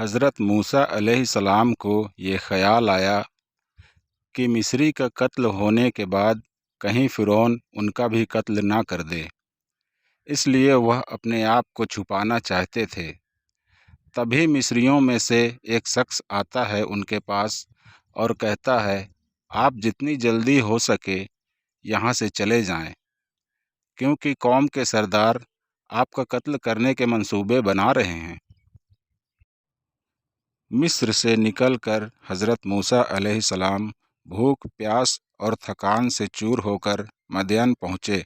حضرت موسیٰ علیہ السلام کو یہ خیال آیا کہ مصری کا قتل ہونے کے بعد کہیں فرعون ان کا بھی قتل نہ کر دے، اس لیے وہ اپنے آپ کو چھپانا چاہتے تھے۔ تبھی مصریوں میں سے ایک شخص آتا ہے ان کے پاس اور کہتا ہے، آپ جتنی جلدی ہو سکے یہاں سے چلے جائیں، کیونکہ قوم کے سردار آپ کا قتل کرنے کے منصوبے بنا رہے ہیں۔ مصر سے نکل کر حضرت موسیٰ علیہ السلام بھوک، پیاس اور تھکان سے چور ہو کر مدین پہنچے۔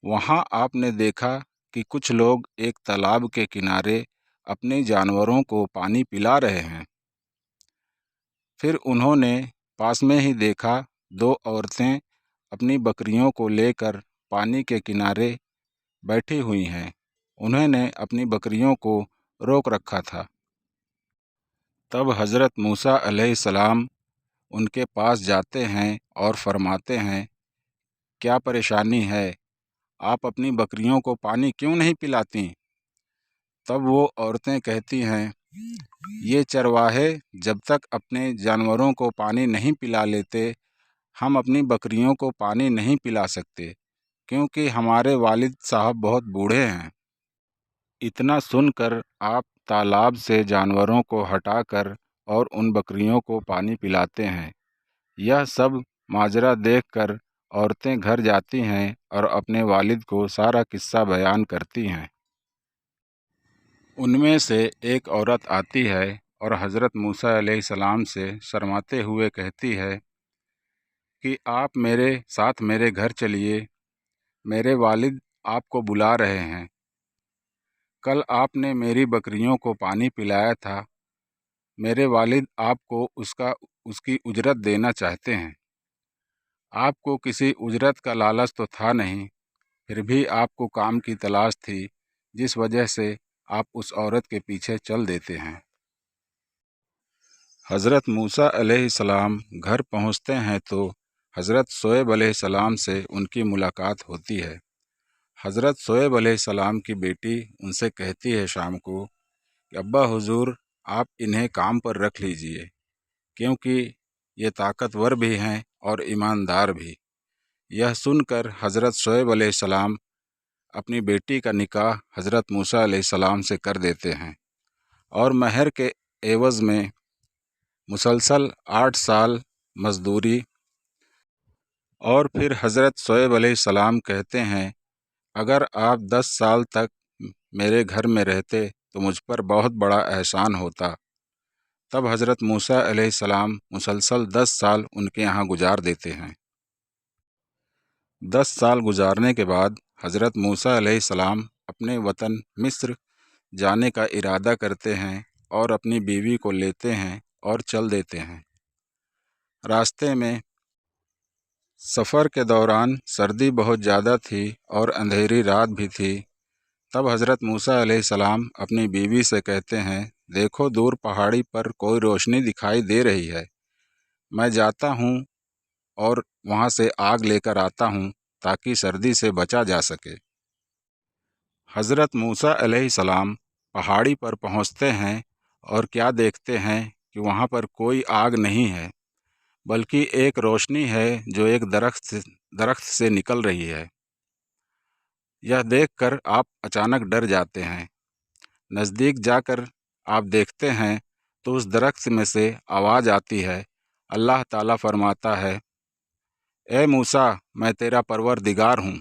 وہاں آپ نے دیکھا کہ کچھ لوگ ایک تالاب کے کنارے اپنے جانوروں کو پانی پلا رہے ہیں۔ پھر انہوں نے پاس میں ہی دیکھا دو عورتیں اپنی بکریوں کو لے کر پانی کے کنارے بیٹھی ہوئی ہیں۔ انہوں نے اپنی بکریوں کو روک رکھا تھا۔ تب حضرت موسیٰ علیہ السلام ان کے پاس جاتے ہیں اور فرماتے ہیں، کیا پریشانی ہے؟ آپ اپنی بکریوں کو پانی کیوں نہیں پلاتی؟ تب وہ عورتیں کہتی ہیں، یہ چرواہے جب تک اپنے جانوروں کو پانی نہیں پلا لیتے، ہم اپنی بکریوں کو پانی نہیں پلا سکتے، کیونکہ ہمارے والد صاحب بہت بوڑھے ہیں۔ اتنا سن کر آپ تالاب سے جانوروں کو ہٹا کر اور ان بکریوں کو پانی پلاتے ہیں۔ یہ سب ماجرا دیکھ کر عورتیں گھر جاتی ہیں اور اپنے والد کو سارا قصہ بیان کرتی ہیں۔ ان میں سے ایک عورت آتی ہے اور حضرت موسیٰ علیہ السلام سے شرماتے ہوئے کہتی ہے کہ آپ میرے ساتھ میرے گھر چلیے، میرے والد آپ کو بلا رہے ہیں۔ کل آپ نے میری بکریوں کو پانی پلایا تھا، میرے والد آپ کو اس کی اجرت دینا چاہتے ہیں۔ آپ کو کسی اجرت کا لالچ تو تھا نہیں، پھر بھی آپ کو کام کی تلاش تھی، جس وجہ سے آپ اس عورت کے پیچھے چل دیتے ہیں۔ حضرت موسیٰ علیہ السلام گھر پہنچتے ہیں تو حضرت شعیب علیہ السلام سے ان کی ملاقات ہوتی ہے۔ حضرت شعیب علیہ السلام کی بیٹی ان سے کہتی ہے شام کو کہ ابا حضور، آپ انہیں کام پر رکھ لیجئے، کیونکہ یہ طاقتور بھی ہیں اور ایماندار بھی۔ یہ سن کر حضرت شعیب علیہ السلام اپنی بیٹی کا نکاح حضرت موسیٰ علیہ السلام سے کر دیتے ہیں، اور مہر کے عوض میں مسلسل 8 سال مزدوری۔ اور پھر حضرت شعیب علیہ السلام کہتے ہیں، اگر آپ 10 سال تک میرے گھر میں رہتے تو مجھ پر بہت بڑا احسان ہوتا۔ تب حضرت موسیٰ علیہ السلام مسلسل 10 سال ان کے یہاں گزار دیتے ہیں۔ 10 سال گزارنے کے بعد حضرت موسیٰ علیہ السلام اپنے وطن مصر جانے کا ارادہ کرتے ہیں اور اپنی بیوی کو لیتے ہیں اور چل دیتے ہیں۔ راستے میں سفر کے دوران سردی بہت زیادہ تھی اور اندھیری رات بھی تھی۔ تب حضرت موسیٰ علیہ السلام اپنی بیوی سے کہتے ہیں، دیکھو دور پہاڑی پر کوئی روشنی دکھائی دے رہی ہے، میں جاتا ہوں اور وہاں سے آگ لے کر آتا ہوں تاکہ سردی سے بچا جا سکے۔ حضرت موسیٰ علیہ السلام پہاڑی پر پہنچتے ہیں اور کیا دیکھتے ہیں کہ وہاں پر کوئی آگ نہیں ہے، بلکہ ایک روشنی ہے جو ایک درخت سے نکل رہی ہے۔ یہ دیکھ کر آپ اچانک ڈر جاتے ہیں۔ نزدیک جا کر آپ دیکھتے ہیں تو اس درخت میں سے آواز آتی ہے۔ اللہ تعالیٰ فرماتا ہے، اے موسیٰ، میں تیرا پروردگار ہوں۔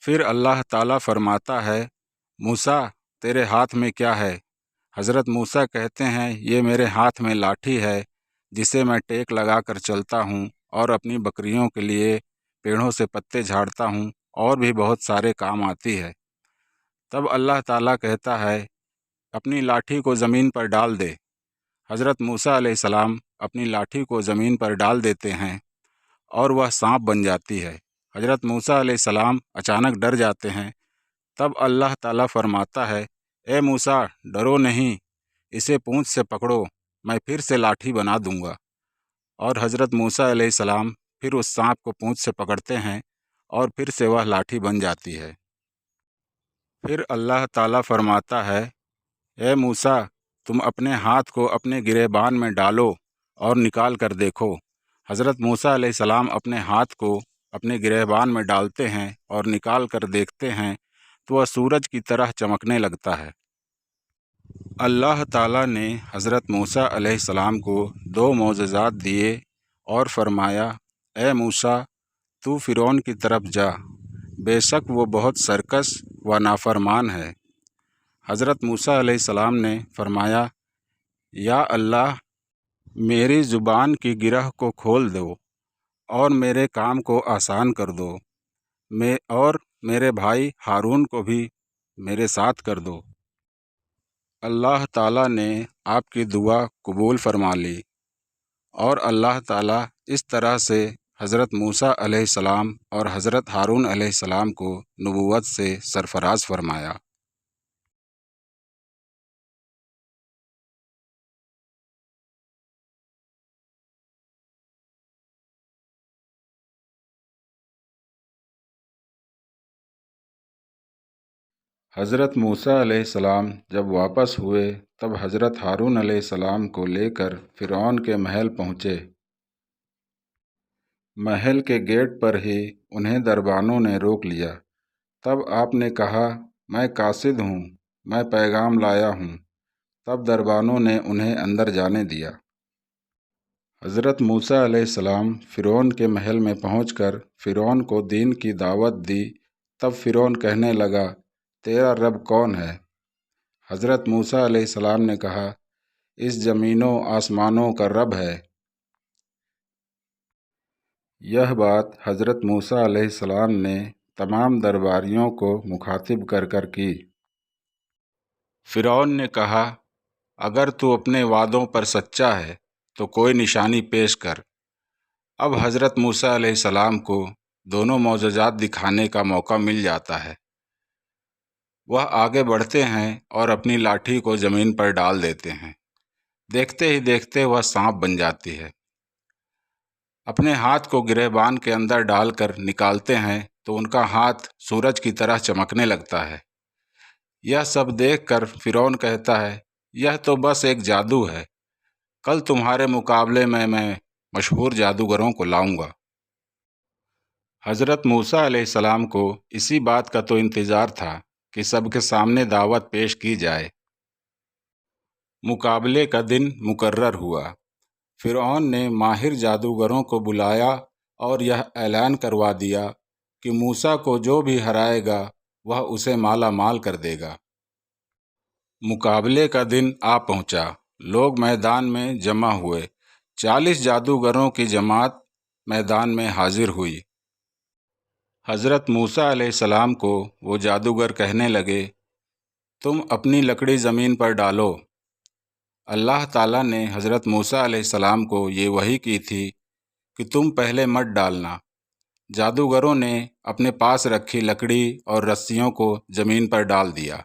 پھر اللہ تعالیٰ فرماتا ہے، موسیٰ تیرے ہاتھ میں کیا ہے؟ حضرت موسیٰ کہتے ہیں، یہ میرے ہاتھ میں لاٹھی ہے جسے میں ٹیک لگا کر چلتا ہوں اور اپنی بکریوں کے لیے پیڑوں سے پتے جھاڑتا ہوں اور بھی بہت سارے کام آتی ہے۔ تب اللہ تعالیٰ کہتا ہے، اپنی لاٹھی کو زمین پر ڈال دے۔ حضرت موسیٰ علیہ السلام اپنی لاٹھی کو زمین پر ڈال دیتے ہیں اور وہ سانپ بن جاتی ہے۔ حضرت موسیٰ علیہ السلام اچانک ڈر جاتے ہیں۔ تب اللہ تعالیٰ فرماتا ہے، اے موسیٰ ڈرو نہیں، اسے پونچھ سے پکڑو، میں پھر سے لاٹھی بنا دوں گا۔ اور حضرت موسیٰ علیہ السلام پھر اس سانپ کو پونچھ سے پکڑتے ہیں اور پھر سے وہ لاٹھی بن جاتی ہے۔ پھر اللہ تعالیٰ فرماتا ہے، اے موسیٰ تم اپنے ہاتھ کو اپنے گریبان میں ڈالو اور نکال کر دیکھو۔ حضرت موسیٰ علیہ السلام اپنے ہاتھ کو اپنے گریبان میں ڈالتے ہیں اور نکال کر دیکھتے ہیں تو وہ سورج کی طرح چمکنے لگتا ہے۔ اللہ تعالیٰ نے حضرت موسیٰ علیہ السلام کو 2 معجزات دیے اور فرمایا، اے موسیٰ، تو فرعون کی طرف جا، بے شک وہ بہت سرکش و نافرمان ہے۔ حضرت موسیٰ علیہ السلام نے فرمایا، یا اللہ، میری زبان کی گرہ کو کھول دو اور میرے کام کو آسان کر دو، اور میرے بھائی ہارون کو بھی میرے ساتھ کر دو۔ اللہ تعالیٰ نے آپ کی دعا قبول فرما لی، اور اللہ تعالیٰ اس طرح سے حضرت موسیٰ علیہ السلام اور حضرت ہارون علیہ السلام کو نبوت سے سرفراز فرمایا۔ حضرت موسیٰ علیہ السلام جب واپس ہوئے تب حضرت ہارون علیہ السلام کو لے کر فرعون کے محل پہنچے۔ محل کے گیٹ پر ہی انہیں دربانوں نے روک لیا۔ تب آپ نے کہا، میں قاصد ہوں، میں پیغام لایا ہوں۔ تب دربانوں نے انہیں اندر جانے دیا۔ حضرت موسیٰ علیہ السلام فرعون کے محل میں پہنچ کر فرعون کو دین کی دعوت دی۔ تب فرعون کہنے لگا، تیرا رب کون ہے؟ حضرت موسیٰ علیہ السلام نے کہا، اس زمینوں آسمانوں کا رب ہے۔ یہ بات حضرت موسیٰ علیہ السلام نے تمام درباریوں کو مخاطب کر کر کی۔ فرعون نے کہا، اگر تو اپنے وعدوں پر سچا ہے تو کوئی نشانی پیش کر۔ اب حضرت موسیٰ علیہ السلام کو دونوں معجزات دکھانے کا موقع مل جاتا ہے۔ وہ آگے بڑھتے ہیں اور اپنی لاٹھی کو زمین پر ڈال دیتے ہیں۔ دیکھتے ہی دیکھتے وہ سانپ بن جاتی ہے۔ اپنے ہاتھ کو گریبان کے اندر ڈال کر نکالتے ہیں تو ان کا ہاتھ سورج کی طرح چمکنے لگتا ہے۔ یہ سب دیکھ کر فرعون کہتا ہے، یہ تو بس ایک جادو ہے، کل تمہارے مقابلے میں مشہور جادوگروں کو لاؤں گا۔ حضرت موسیٰ علیہ السلام کو اسی بات کا تو انتظار تھا کہ سب کے سامنے دعوت پیش کی جائے۔ مقابلے کا دن مقرر ہوا۔ فرعون نے ماہر جادوگروں کو بلایا اور یہ اعلان کروا دیا کہ موسیٰ کو جو بھی ہرائے گا وہ اسے مالا مال کر دے گا۔ مقابلے کا دن آ پہنچا۔ لوگ میدان میں جمع ہوئے۔ 40 جادوگروں کی جماعت میدان میں حاضر ہوئی۔ حضرت موسیٰ علیہ السلام کو وہ جادوگر کہنے لگے، تم اپنی لکڑی زمین پر ڈالو۔ اللہ تعالیٰ نے حضرت موسیٰ علیہ السلام کو یہ وحی کی تھی کہ تم پہلے مت ڈالنا۔ جادوگروں نے اپنے پاس رکھی لکڑی اور رسیوں کو زمین پر ڈال دیا۔